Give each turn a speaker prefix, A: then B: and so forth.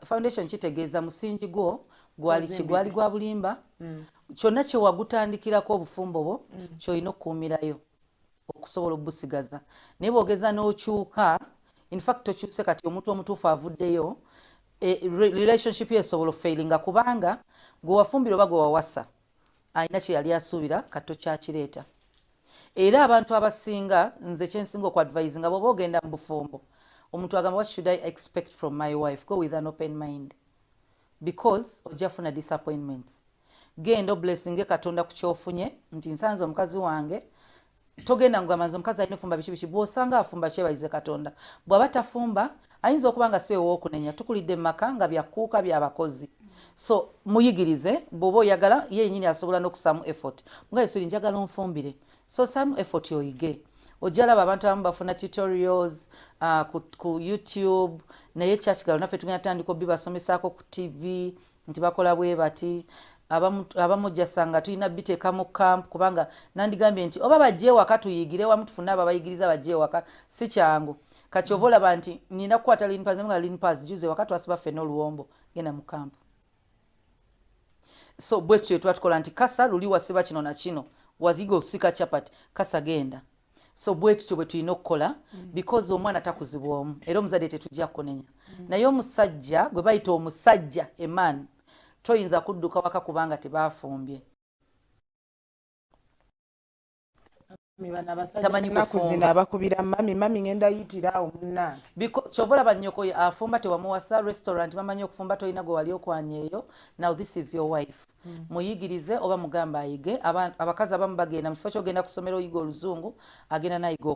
A: foundation kitegeeza musingi gwo gwali gwa bulimba kyonna kye wagutandikirako obufumbo bwo kyolina okukuumirayo okusobola obusigaza naye bwogeza n'okyuka in fact tokyuse kati omuntu omutuufu avuddeyo relationship ye esobola ofailinga kubanga gwe wafumbira oba gwe wawasa alina kye yali asuubira kati tokyakireeta era abantu abasinga nze kyensinga okuadvise nga bw'oba ogenda mu bufumbo omuntu agamba what should I expect from my wife? Go with an open mind because ojja funa disappointments. Genda blessing Katonda ku kyofunye nti nsanze omukazi wange togenda ngwamanza omukazi alina fumba biki bw'osanga afumba kyebayize Katonda bw'aba tafumba ayinza okuba nga siwe w'okunenya tukulidde maka nga byakuuka byabakozi so muyigirize bw'oba oyagala ye yennyini asobola n'okusaamu effort nga Yesu njagala onfumbire so some effort yoyige ojalaba abantu abamu bafuna tutorials ku YouTube naye kyakigalo naffe tugenda tandika obibasomesaako ku TV nti bakola bwe bati abamu ojjasanga tulina biteeka mu camp kubanga nandigambye nti oba bajje ewaka tuyigire wamu tufune abo abayigiriza bajje ewaka si kyangu kati oba olaba nti nina kukwata linpas juze waka twasiba ffenna oluwombo genda mu camp so bwe tutyo tuba tukola nti kasa luli wasiba kino na kino waziga osika chapati kasa genda so bwe tutyo bwe tulina okukola because omwana takuzibwamu era omuzadde tetujja kukunenya naye omusajja gwe bayita omusajja eman toyinza kudduka waka kubanga tebafumbye
B: tamanyi kufumba abakubira mami ngenda yitira omunna
A: kyovola bannyoko afumba tewamuwasa restaurant bamanyi okufumba toyina gwe wali okwanyeeyo now this is your wife muyigirize oba mugamba ayige abakazi abamu bagenda mu kifo kyogenda kusomera oyiga oluzungu agenda nayiga